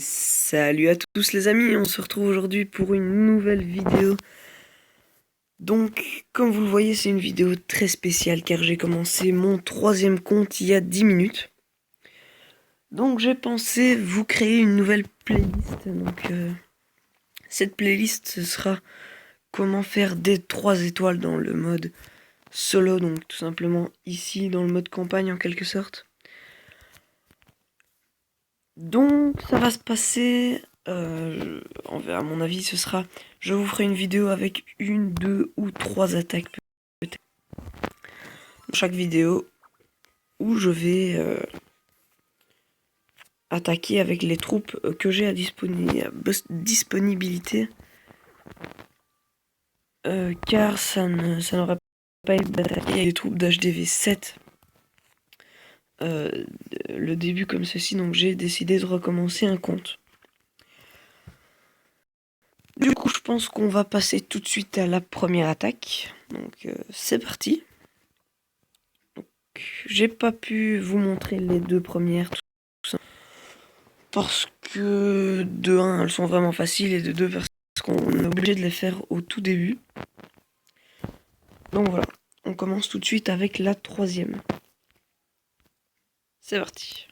Salut à tous les amis, on se retrouve aujourd'hui pour une nouvelle vidéo. Donc, comme vous le voyez, c'est une vidéo très spéciale car j'ai commencé mon 3e compte il y a 10 minutes. Donc j'ai pensé vous créer une nouvelle playlist. Donc cette playlist, ce sera comment faire des 3 étoiles dans le mode solo. Donc tout simplement ici dans le mode campagne en quelque sorte. Donc ça va se passer, à mon avis ce sera, je vous ferai une vidéo avec 1, 2 ou 3 attaques peut-être. Dans chaque vidéo où je vais attaquer avec les troupes que j'ai à disponibilité. Car ça n'aurait pas été d'attaquer avec des troupes d'HDV 7. Le début comme ceci, donc j'ai décidé de recommencer un compte. Du coup, je pense qu'on va passer tout de suite à la première attaque. Donc, c'est parti. J'ai pas pu vous montrer les 2 premières, tout ça, parce que de 1, elles sont vraiment faciles, et de 2, parce qu'on est obligé de les faire au tout début. Donc voilà, on commence tout de suite avec la 3e. C'est parti.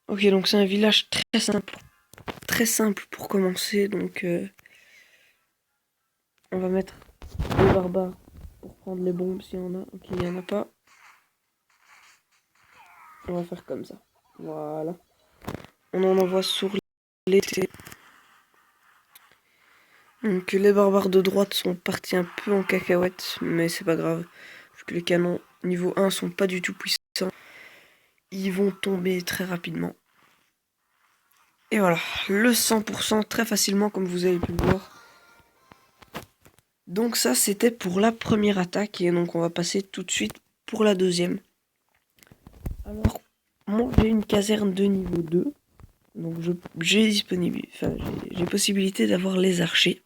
Ok, donc c'est un village très simple pour commencer, donc on va mettre les barbares pour prendre les bombes s'il y en a. Ok, il n'y en a pas. On va faire comme ça. Voilà. On en envoie sur l'été. Donc les barbares de droite sont partis un peu en cacahuète, mais c'est pas grave. Vu que les canons niveau 1 sont pas du tout puissants, ils vont tomber très rapidement. Et voilà, le 100% très facilement comme vous avez pu le voir. Donc ça c'était pour la première attaque, et donc on va passer tout de suite pour la 2e. Alors, moi j'ai une caserne de niveau 2. Donc j'ai possibilité d'avoir les archers.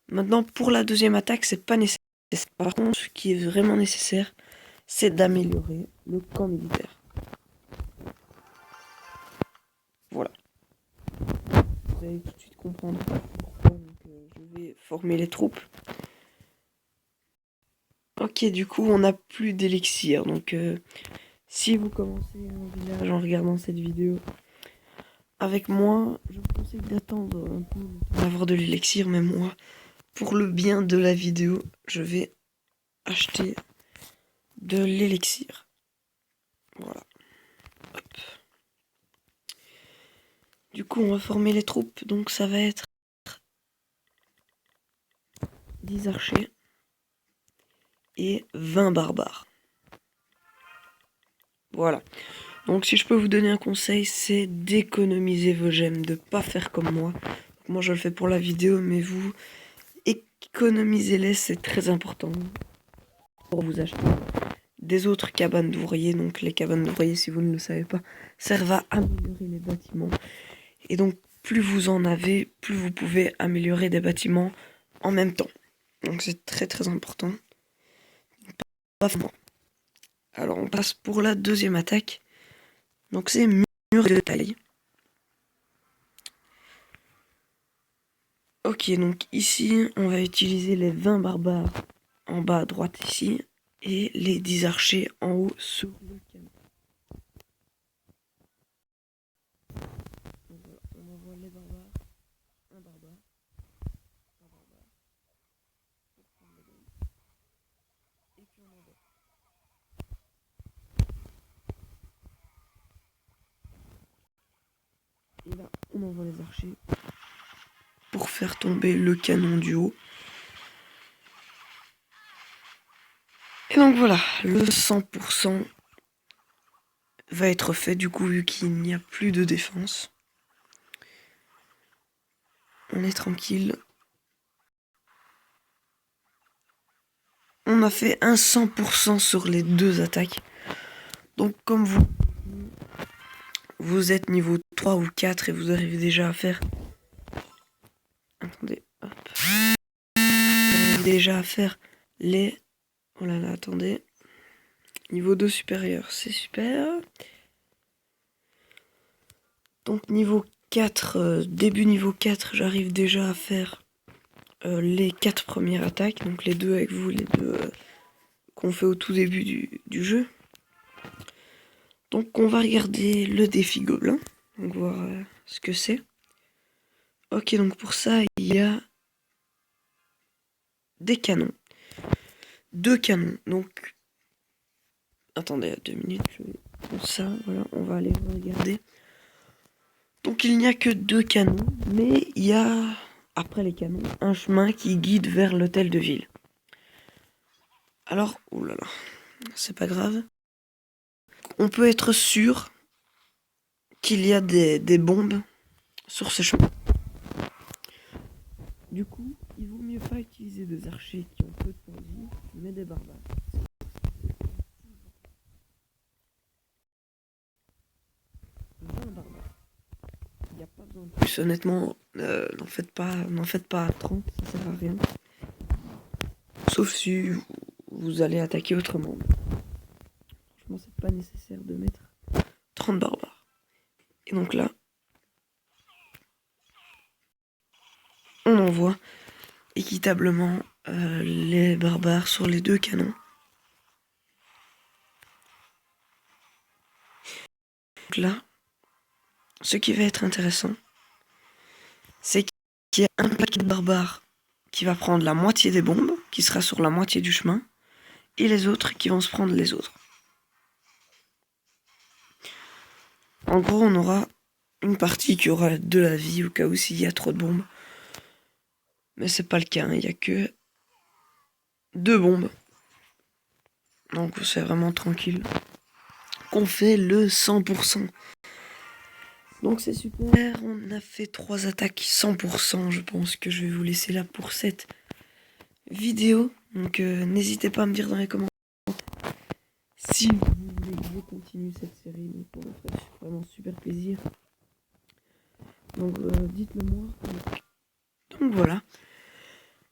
Maintenant, pour la 2e attaque, c'est pas nécessaire. Par contre, ce qui est vraiment nécessaire, c'est d'améliorer le camp militaire. Voilà. Vous allez tout de suite comprendre pourquoi je vais former les troupes. Ok, du coup, on n'a plus d'élixir. Donc, si vous commencez un village en regardant cette vidéo avec moi, je vous conseille d'attendre un peu d'avoir de l'élixir. Mais moi, pour le bien de la vidéo, je vais acheter de l'élixir. Voilà. Hop. Du coup, on va former les troupes. Donc, ça va être 10 archers et 20 barbares. Voilà. Donc, si je peux vous donner un conseil, c'est d'économiser vos gemmes, de pas faire comme moi. Moi, je le fais pour la vidéo, mais vous, économisez-les, c'est très important pour vous acheter des autres cabanes d'ouvriers. Donc, les cabanes d'ouvriers, si vous ne le savez pas, servent à améliorer les bâtiments. Et donc, plus vous en avez, plus vous pouvez améliorer des bâtiments en même temps. Donc, c'est très important. Alors, on passe pour la 2e attaque. Donc, c'est mur de taille. Ok, donc ici, on va utiliser les 20 barbares en bas à droite ici, et les 10 archers en haut sur le canon. Donc voilà, on envoie les barbares, un barbare, un barbare, pour prendre les bombes, et puis on envoie. Et là, on envoie les archers pour faire tomber le canon du haut. Et donc voilà, le 100% va être fait du coup vu qu'il n'y a plus de défense. On est tranquille. On a fait un 100% sur les 2 attaques. Donc comme vous êtes niveau 3 ou 4 et vous arrivez déjà à faire... Attendez, hop. Vous arrivez déjà à faire les... Oh là là, attendez. Niveau 2 supérieur, c'est super. Donc niveau 4, début niveau 4, j'arrive déjà à faire les 4 premières attaques. Donc les deux avec vous, les deux qu'on fait au tout début du jeu. Donc on va regarder le défi gobelin. Donc voir ce que c'est. Ok, donc pour ça, il y a des canons. 2 canons. Donc, attendez 2 minutes. Je vais prendre ça. Voilà, on va aller regarder. Donc il n'y a que 2 canons, mais il y a, après les canons, un chemin qui guide vers l'hôtel de ville. Alors, oulala, c'est pas grave. On peut être sûr qu'il y a des bombes sur ce chemin. Du coup, il vaut mieux pas utiliser des archers qui ont peu de points de vie, mais des barbares. Il n'y a pas besoin de plus, honnêtement, n'en faites pas à 30, ça sert à rien. Sauf si vous allez attaquer autrement. Franchement, c'est pas nécessaire de mettre 30 barbares. Et donc là, on envoie équitablement les barbares sur les 2 canons. Donc là, ce qui va être intéressant, c'est qu'il y a un paquet de barbares qui va prendre la moitié des bombes, qui sera sur la moitié du chemin, et les autres qui vont se prendre les autres. En gros, on aura une partie qui aura de la vie au cas où s'il y a trop de bombes. Mais c'est pas le cas, hein. Il n'y a que 2 bombes. Donc c'est vraiment tranquille. Qu'on fait le 100%. Donc c'est super, on a fait 3 attaques 100%. Je pense que je vais vous laisser là pour cette vidéo. Donc n'hésitez pas à me dire dans les commentaires si vous voulez que je continue cette série. Donc ça me ferait vraiment super plaisir. Donc dites-le moi. Donc voilà.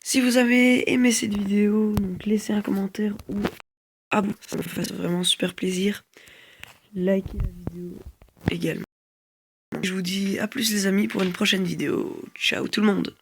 Si vous avez aimé cette vidéo, donc laissez un commentaire ou abonnez-vous, ça me fait vraiment super plaisir. Likez la vidéo également. Je vous dis à plus les amis pour une prochaine vidéo. Ciao tout le monde.